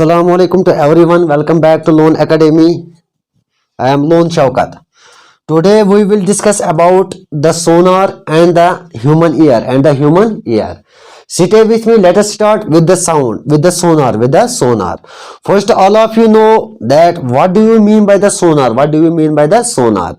Assalamu alaikum to everyone. Welcome back to Lone Academy. I am Lone Shaukat. Today we will discuss about the sonar and the human ear. Sit with me. Let us start with the sound, with the sonar. First, all of you know that what do you mean by the sonar? What do you mean by the sonar?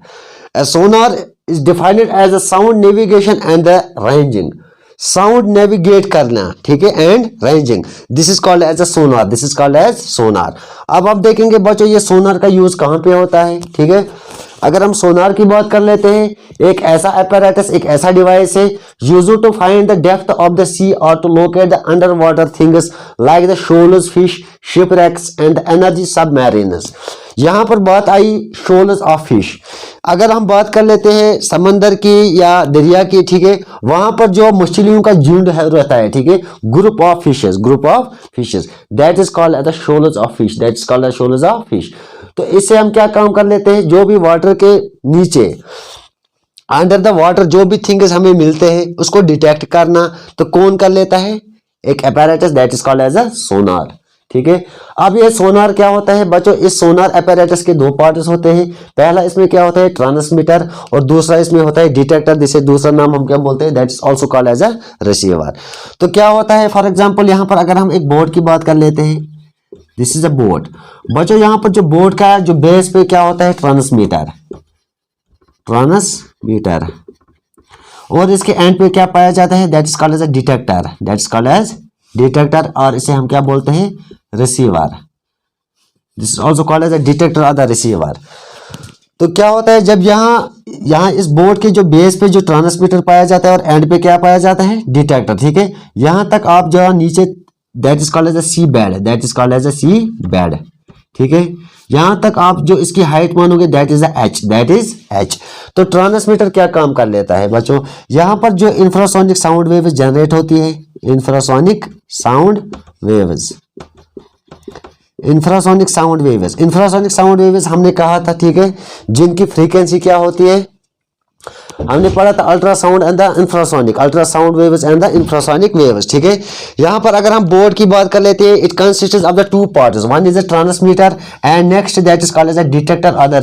A sonar is defined as a sound navigation and the ranging. Sound navigate करना, ठीक है, and ranging, this is called as a sonar, this is called as sonar. अब आप देखेंगे बच्चों ये सोनार का use कहाँ पे होता है, ठीक है। अगर हम सोनार की बात कर लेते हैं, एक ऐसा apparatus, एक ऐसा डिवाइस है used to find the depth of the sea और to locate the under water things like the shoals, fish, shipwrecks and energy submarines. यहाँ पर बात आई shoals ऑफ फिश। अगर हम बात कर लेते हैं समंदर की या दरिया की, ठीक है, वहां पर जो मछलियों का झुंड रहता है, ठीक है, group of fishes, that is called as the shoals of fish, that is called as shoals of fish. तो इससे हम क्या काम कर लेते हैं, जो भी वाटर के नीचे अंडर द वाटर जो भी थिंग्स हमें मिलते हैं उसको डिटेक्ट करना, तो कौन कर लेता है, एक apparatus, that is called as a sonar, ठीक है। अब ये सोनार क्या होता है बच्चों, इस सोनार apparatus के दो पार्ट्स होते हैं। पहला इसमें क्या होता है, ट्रांसमीटर, और दूसरा इसमें होता है डिटेक्टर, जिसे दूसरा नाम हम क्या बोलते हैं, that is also called as a receiver. तो क्या होता है, फॉर एग्जाम्पल यहाँ पर अगर हम एक बोर्ड की बात कर लेते हैं, दिस इज अ बोर्ड। बच्चों यहाँ पर जो बोर्ड का जो बेस पे क्या होता है, ट्रांसमीटर, और इसके एंड पे क्या पाया जाता है, that is called as a detector, that is called as detector, और इसे हम क्या बोलते हैं, receiver, this is also called as a detector और द रिसीवर। तो क्या होता है, जब यहाँ इस बोर्ड के जो बेस पे जो ट्रांसमीटर पाया जाता है और एंड पे क्या पाया जाता है, डिटेक्टर, ठीक है। यहाँ तक आप जो नीचे, that is called as a sea bed, that is called as a sea bed, ठीक है। यहां तक आप जो इसकी हाइट मानोगे, that is H, that is H. तो ट्रांसमीटर क्या काम कर लेता है बच्चों, यहां पर जो इंफ्रासोनिक साउंड वेव्स जनरेट होती है, इंफ्रासोनिक साउंड वेव्स हमने कहा था, ठीक है, जिनकी फ्रीक्वेंसी क्या होती है, हमने पढ़ा था ultrasound and the infrasonic, ultrasound waves and the infrasonic waves, ठीक है। यहाँ पर अगर हम बोर्ड की बात कर लेते हैं, it consists of the two parts, one is a transmitter and next that is called as a detector और द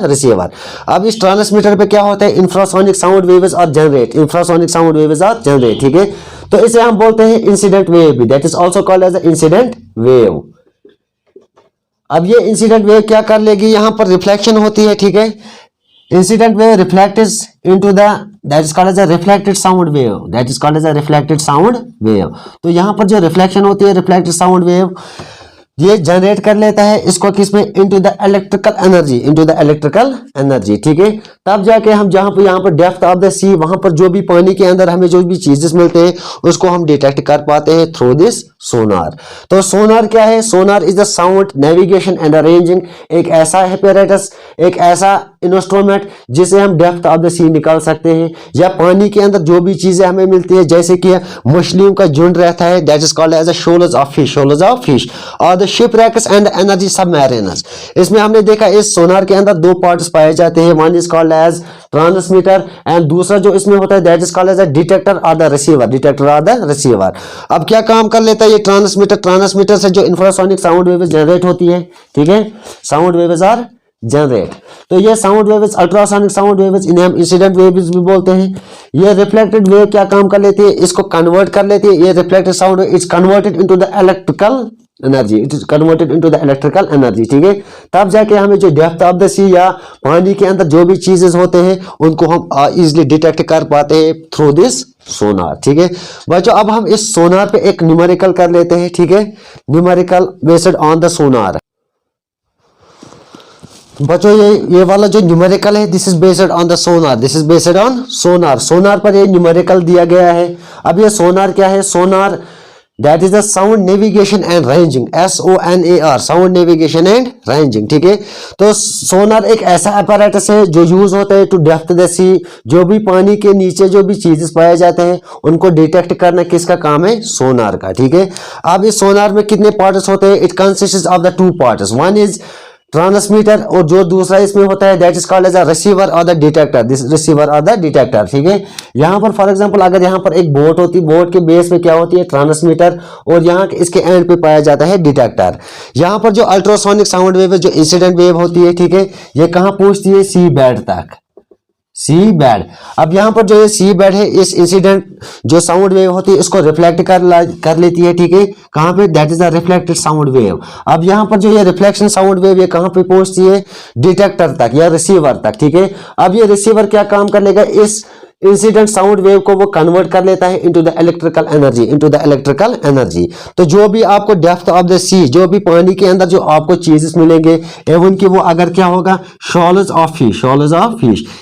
रिसीवर, अब इस ट्रांसमीटर पे क्या होता है, infrasonic sound waves are generate, ठीक है। तो इसे हम बोलते हैं इंसिडेंट वेव भी, that is also called as incident wave. अब ये इंसिडेंट वेव क्या कर लेगी, यहाँ पर रिफ्लेक्शन होती है, ठीक है। Incident wave reflects into the, that is called as a reflected sound wave, तो यहाँ पर जो रिफ्लेक्शन होती है, रिफ्लेक्टेड साउंड वेव, ये जनरेट कर लेता है इसको किसमें, इनटू द इलेक्ट्रिकल एनर्जी, ठीक है। तब जाके हम जहाँ पर यहाँ पर डेप्थ ऑफ द सी, वहां पर जो भी पानी के अंदर हमें जो भी चीजेस मिलते हैं उसको हम डिटेक्ट कर पाते हैं थ्रू दिस सोनार। तो सोनार क्या है, sonar is the sound navigation and arranging, एक ऐसा apparatus, एक ऐसा इंस्ट्रूमेंट जिसे हम डेप्थ ऑफ द सी निकाल सकते हैं, या पानी के अंदर जो भी चीजें हमें मिलती है, जैसे कि मछलियों का झुंड रहता है, that is called as a shoals of fish, और the shipwrecks and energy submarines. इसमें हमने देखा इस सोनार के अंदर दो पार्ट्स पाए जाते हैं, one is called as transmitter and दूसरा जो इसमें होता है, that is called as a detector और द रिसीवर, अब क्या काम कर लेता है ये ट्रांसमीटर से जो इंफ्रासोनिक साउंड वेव्स जनरेट होती है, ठीक है, साउंड वेव्स आर जनरेट। तो ये sound waves, ultrasonic sound waves, इन्हें हम इंसिडेंट वेव्स भी बोलते हैं। ये रिफ्लेक्टेड वेव क्या काम कर लेती है, इसको कन्वर्ट कर लेती है, ये reflected sound is converted into the electrical energy, ठीक है। तब जाके हमें जो डेप्थ ऑफ द सी या पानी के अंदर जो भी चीजेस होते हैं उनको हम इजिली डिटेक्ट कर पाते हैं थ्रू दिस सोनार, ठीक है बच्चों। अब हम इस सोनार पे एक न्यूमेरिकल कर लेते हैं, ठीक है, numerical based on the sonar. बच्चों ये वाला जो न्यूमेरिकल है, this is based on the sonar, sonar पर ये न्यूमेरिकल दिया गया है। अब ये सोनार क्या है, sonar that is the sound navigation and ranging, SONAR, sound navigation and ranging, ठीक है। तो सोनार एक ऐसा apparatus है जो यूज होता है टू डेप्थ द सी, जो भी पानी के नीचे जो भी चीजेस पाए जाते हैं उनको डिटेक्ट करना किसका काम है, सोनार का, ठीक है। अब इस सोनार में कितने पार्ट्स होते हैं, it consists of the two parts, one is transmitter, और जो दूसरा इसमें होता है that is called as a receiver और द डिटेक्टर, दिस रिसीवर और द डिटेक्टर, ठीक है। यहाँ पर फॉर एग्जांपल अगर यहाँ पर एक बोट होती, बोट के बेस में क्या होती है, ट्रांसमीटर, और यहाँ इसके एंड पे पाया जाता है डिटेक्टर। यहाँ पर जो अल्ट्रासोनिक साउंड वेव है, जो इंसिडेंट वेव होती है, ठीक है, ये कहाँ पहुंचती है, सी बैंड तक, सी बैंड। अब यहाँ पर जो ये सी बैंड है, इस इंसिडेंट जो साउंड वेव होती है इसको रिफ्लेक्ट कर लेती है, ठीक है, कहाँ पे, that is the reflected sound wave. अब यहाँ पर जो ये रिफ्लेक्शन साउंड वेव ये कहाँ पे पहुंचती है, डिटेक्टर तक या रिसीवर तक, ठीक है। अब ये रिसीवर क्या काम कर लेगा, इस इंसिडेंट साउंड वेव को वो कन्वर्ट कर लेता है into the electrical energy, into the electrical energy. तो जो भी आपको डेप्थ ऑफ द सी, जो भी पानी के अंदर जो आपको चीजेस मिलेंगे, एवं कि वो अगर क्या होगा, शॉल्स ऑफ फिश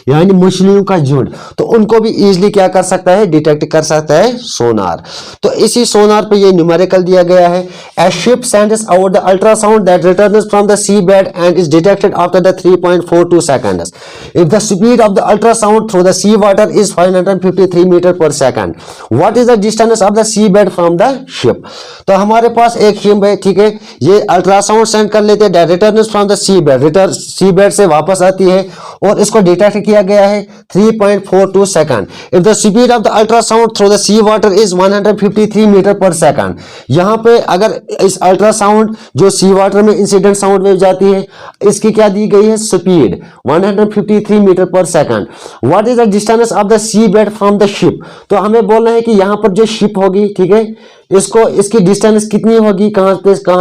यानी मछलियों का झुंड, तो उनको भी इजीली क्या कर सकता है, डिटेक्ट कर सकता है सोनार। तो इसी सोनार पे ये न्यूमेरिकल दिया गया है, a ship sends out the ultrasound that returns from the sea bed and is detected after the 3.42 seconds if the speed of the ultrasound through the sea water is 553 metre per second. What is the distance of the sea bed from the ship. तो हमारे पास एक ship है, ठीक है, ये ultrasound send कर लेते हैं, return from the sea bed, return sea bed से वापस आती है, और इसको डिटेक्ट किया गया है 3.42 second. If the speed of the ultrasound through the sea water is 153 metre per second. यहाँ पे अगर इस अल्ट्रासाउंड जो सी वाटर में इंसिडेंट साउंड वेव जाती है, इसकी क्या दी गई है, speed 153 metre per second. What is the distance of the sea bed from the ship. तो हमें बोलना है कि यहाँ पर जो शिप होगी, ठीक है, इसको इसकी डिस्टेंस कितनी होगी, कहां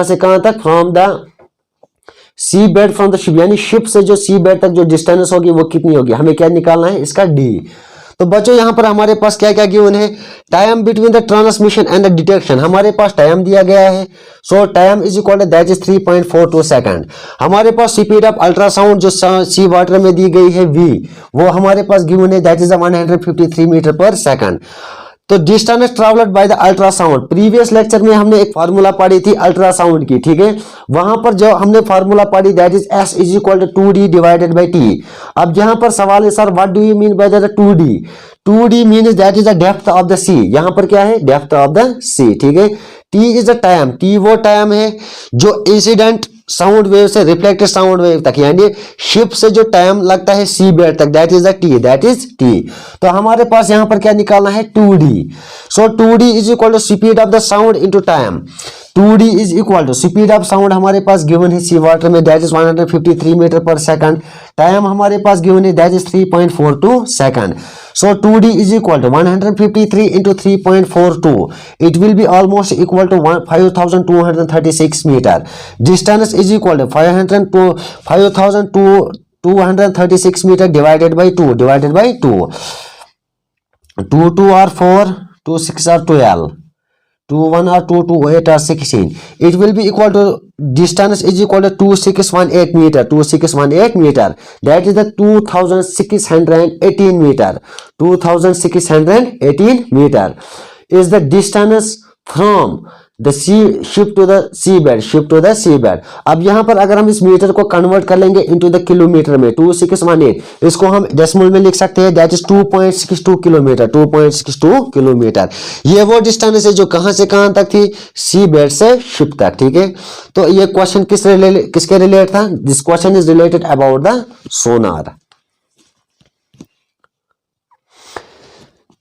से कहां तक, from the sea bed from the ship, यानी शिप से जो सी बेड तक जो डिस्टेंस होगी वो कितनी होगी, हमें क्या निकालना है, इसका डी। तो बच्चों यहाँ पर हमारे पास क्या क्या गिवन है, time between the transmission and the detection, हमारे पास टाइम दिया गया है, so time is equal to that is 3.42 second. हमारे पास स्पीड ऑफ अल्ट्रासाउंड जो सी वाटर में दी गई है v, वो हमारे पास गिवन है, that is 153 metre per second. तो distance travelled by the ultrasound, previous lecture में हमने एक फार्मूला पढ़ी थी अल्ट्रासाउंड की, ठीक है, वहां पर जो हमने फार्मूला पढ़ी that is s is equal to 2d divided by t। अब यहां पर सवाल है, sir what do you mean by the 2d। 2d means that is the depth of the sea, यहां पर क्या है, डेप्थ ऑफ द सी, ठीक है। t is the time, t वो टाइम है जो इंसिडेंट साउंड वेव से रिफ्लेक्टेड साउंड वेव तक, यानी शिप से जो टाइम लगता है सी बेड तक, that is the T, that is T. तो हमारे पास यहां पर क्या निकालना है, 2d। So 2d is equal to speed of the sound into time. 2d is equal to speed of sound हमारे पास गिवन है सी वाटर में, that is 153 metre per second. Time हमारे पास गिवन है, that is 3.42 second. So 2d is equal to 153 into 3.42. It will be almost equal to 5236 meter. Distance is equal to 5236 meter divided by 2. 2 2 are 4, 2 6 are 12. 2 1 are 2, 2 8 are 16. It will be equal to, distance is equal to 2618 meter. 2618 meter. That is the 2618 meter. 2618 meter is the distance from the ship to the seabed. अब यहाँ पर अगर हम इस metre को convert कर लेंगे into the kilometre में, 2618, इसको हम डेसिमल में लिख सकते हैं, दैट इज 2.62 किलोमीटर। 2.62 किलोमीटर ये वो डिस्टेंस है जो कहां से कहां तक थी, सी बेड से शिप तक, ठीक है। तो ये क्वेश्चन किसके रिलेटेड था, this question is related about the Sonar.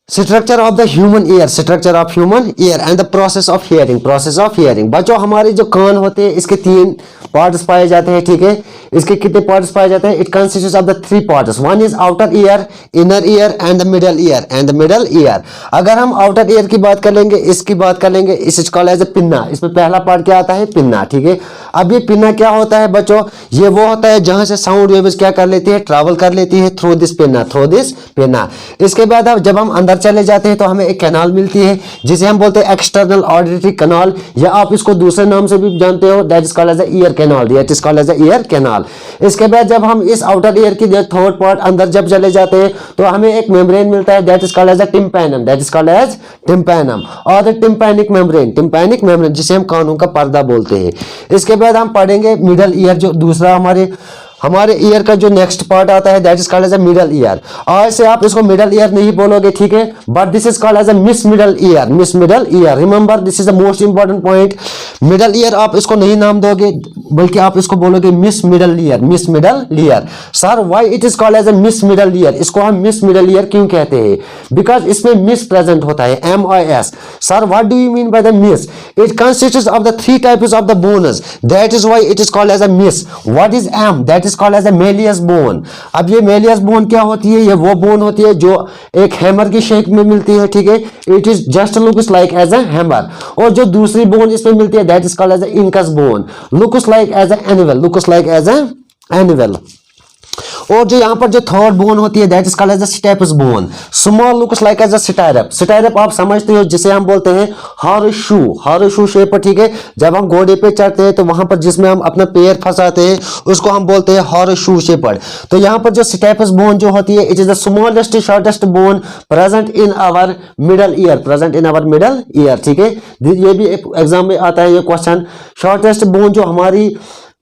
Structure of the human year, structure of human ear and the process of hearing, process of hearing. बच्चों हमारे जो कान होते हैं इसके 3 पार्ट्स पाए जाते हैं, ठीक है। इसके कितने पार्ट्स पाए जाते हैं, it consists of the 3 parts. One is outer ear, inner ear and the middle year, middle ear. अगर हम आउटर ईयर की बात कर लेंगे, इसकी बात कर लेंगे, इस कॉल्ड एज अ पिन्ना। इसमें पहला पार्ट क्या आता है, पिन्ना, ठीक है। अब ये पिन्ना क्या होता है बच्चों, ये वो होता है जहां से साउंड वेव्स क्या कर लेती है, ट्रैवल कर लेती है थ्रू दिस पिन्ना, इसके बाद अब जब हम अंदर चले जाते हैं तो हमें एक कैनाल मिलती है जिसे हम बोलते हैं एक्सटर्नल ऑडिटरी कैनाल, या आप इसको दूसरे नाम से भी जानते हो, that is called as a ear canal, that is called as a ear canal. इसके बाद जब हम इस आउटर ईयर की थर्ड पार्ट अंदर जब चले जाते हैं तो हमें एक मेम्ब्रेन मिलता है, that is called as a tympanum, that is called as tympanum और द टिम्पैनिक मेम्ब्रेन जिसे हम कानों का पर्दा बोलते हैं। इसके बाद हम पढ़ेंगे मिडल ईयर, जो दूसरा हमारे हमारे ईयर का जो नेक्स्ट पार्ट आता है that is called as a middle ear. आज से आप इसको मिडल ईयर नहीं बोलोगे, ठीक है, but this is called as a MIS middle ear, MIS middle ear. Remember this is the most important point. Middle ear आप इसको नहीं नाम दोगे, बल्कि आप इसको बोलोगे MIS middle ear, MIS middle ear. Sir why it is called as a MIS middle ear? इसको हम मिस मिडल ईयर क्यों कहते हैं? बिकॉज इसमें मिस प्रेजेंट होता है, MIS। Sir what do you mean by the MIS? It consists of the 3 types of the bones, that is why it is called as a MIS. What is M? That is called as a malleus bone. अब ये Méliès bone क्या होती है? ये वो bone होती है जो एक हैमर की शेप में मिलती है, ठीक है, it is just looks like as a hammer. और जो दूसरी बोन इसमें मिलती है that is called as a incus bone, looks like as a anvil, looks like as a anvil. और जो यहाँ पर जो थर्ड बोन होती है that is called as a stapes bone, small looks like as a stirrup. Stirrup आप समझते हो, जिसे हम बोलते हैं हॉर्स शू शेप, ठीक है। जब हम घोड़े पे चढ़ते हैं तो वहां पर जिसमें हम अपना पैर फंसाते हैं उसको हम बोलते हैं हॉर्स शू शेपर्ड। तो यहाँ पर जो स्टेपस बोन जो होती है it is the smallest shortest bone present in our middle ear, present in our middle ear, ठीक है। ये भी एग्जाम में आता है ये क्वेश्चन। शॉर्टेस्ट बोन जो हमारी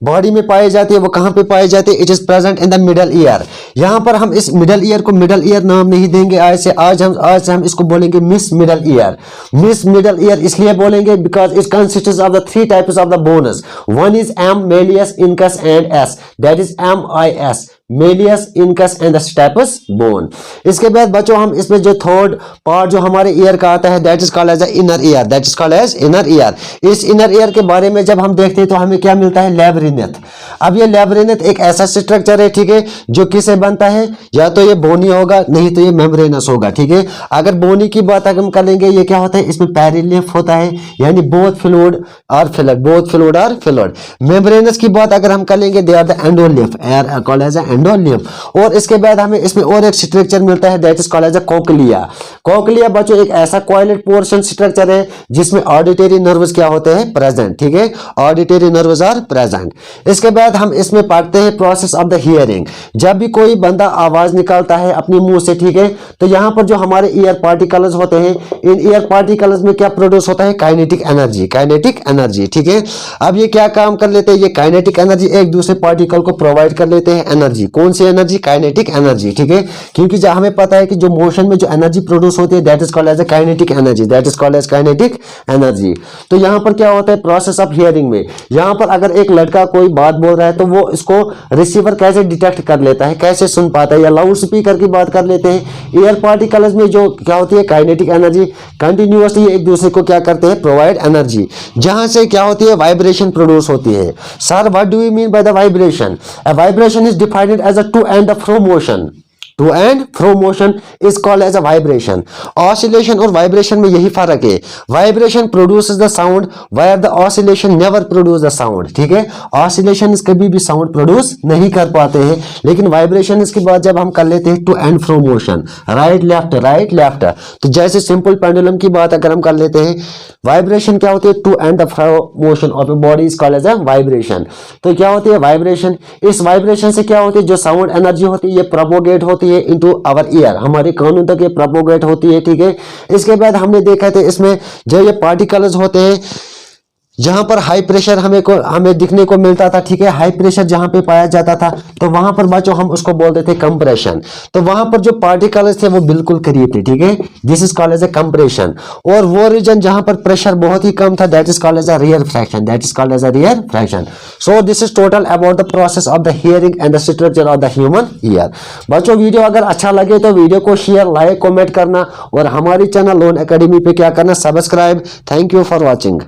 बॉडी में पाई जाती है वो कहां पे पाई जाती है? It is present in the middle ear. यहां पर हम इस मिडल ईयर को मिडल ईयर नाम नहीं देंगे आज से हम इसको बोलेंगे MIS middle ear. MIS middle ear इसलिए बोलेंगे because it consists of the 3 types of the bones. One is M, malleus, incus and S, that is MIS, malleus, incus and the stapes bone. इसके बाद बच्चों हम इसमें जो third part जो हमारे ईयर का आता है that is called as inner ear, that is called as inner ear. इस इनर ईयर के बारे में जब हम देखते हैं तो हमें क्या मिलता है? लैब्रिन्थ। अब ये लैब्रिन्थ एक ऐसा स्ट्रक्चर है, ठीक है, जो किससे बनता है? या तो ये बोनी होगा, नहीं तो ये मेम्ब्रेनस होगा, ठीक है। अगर बोनी की बात अगर हम करेंगे, ये क्या होता है? इसमें पेरिलिम्फ होता है, यानी बोथ फ्लूइड और फ्लूइड, बोथ फ्लूइड और फ्लूइड। मेम्ब्रेनस की बात अगर हम करेंगे they are the endolymph, called as endolymph. और इसके बाद हमें इसमें और एक स्ट्रक्चर मिलता है that is called as a cochlea. Cochlea बच्चों एक ऐसा कॉइलेट पोर्शन स्ट्रक्चर है जिसमें ऑडिटरी नर्व्स क्या होते हैं? प्रेजेंट, ठीक है, ऑडिटरी नर्व्स आर प्रेजेंट। इसके बाद हम इसमें पढ़ते हैं प्रोसेस ऑफ द हियरिंग। जब भी कोई बंदा आवाज निकालता है अपने मुंह से, ठीक है, तो यहाँ पर जो हमारे ईयर पार्टिकल्स होते हैं, इन ईयर पार्टिकल्स में क्या प्रोड्यूस होता है? काइनेटिक एनर्जी, काइनेटिक एनर्जी, ठीक है। अब ये क्या काम कर लेते हैं? ये काइनेटिक एनर्जी एक दूसरे पार्टिकल को प्रोवाइड कर लेते हैं एनर्जी। कौन सी एनर्जी? काइनेटिक एनर्जी, ठीक है। क्योंकि जब हमें पता है कि जो मोशन में जो एनर्जी प्रोड्यूस होती है that is called as a kinetic energy, that is called as kinetic energy. तो यहाँ पर क्या होता है? प्रोसेस ऑफ हियरिंग में यहाँ पर अगर एक लड़का कोई बात बोल रहा है तो वो इसको रिसीवर कैसे डिटेक्ट कर लेता है, कैसे सुन पाता है? या लाउड स्पीकर की बात कर लेते हैं। ईयर पार्टिकल्स में जो क्या होती है? काइनेटिक एनर्जी कंटिन्यूअसली एक दूसरे को क्या करते हैं? प्रोवाइड एनर्जी, जहां से क्या होती है? वाइब्रेशन प्रोड्यूस होती है। Sir what do you mean by the vibration? A vibration is defined as a to and fro motion. To and fro motion is called as a vibration. Oscillation और vibration में यही फर्क है। Vibration produces the sound where the oscillation never produce the sound, ठीक है। Oscillation कभी भी sound produce नहीं कर पाते हैं, लेकिन vibration इसके बाद जब हम कर लेते हैं to and fro motion, right left। तो जैसे simple pendulum की बात अगर हम कर लेते हैं, vibration क्या होती है? to and fro motion of a body is called as a vibration। तो क्या होती है? vibration। इस vibration से क्या होती है? जो sound energy होती है ये propagate होती है इनटू आवर ईयर, हमारे कानों तक ये प्रोपोगेट होती है, ठीक है। इसके बाद हमने देखा था इसमें जो ये पार्टिकल्स होते हैं जहां पर हाई प्रेशर हमें दिखने को मिलता था, ठीक है। हाई प्रेशर जहां पे पाया जाता था तो वहां पर बच्चों हम उसको बोलते थे कंप्रेशन। तो वहां पर जो पार्टिकल्स थे वो बिल्कुल करीब थे, ठीक है, this is called as a compression. और वो रीजन जहां पर प्रेशर बहुत ही कम था that is called as a rarefaction, that is called as a rarefaction. So this is total about the process of the hearing and the structure of the human ear. बच्चों video अगर अच्छा लगे तो video को share, like, comment करना और हमारी channel loan academy पे क्या करना? Subscribe. Thank you for watching.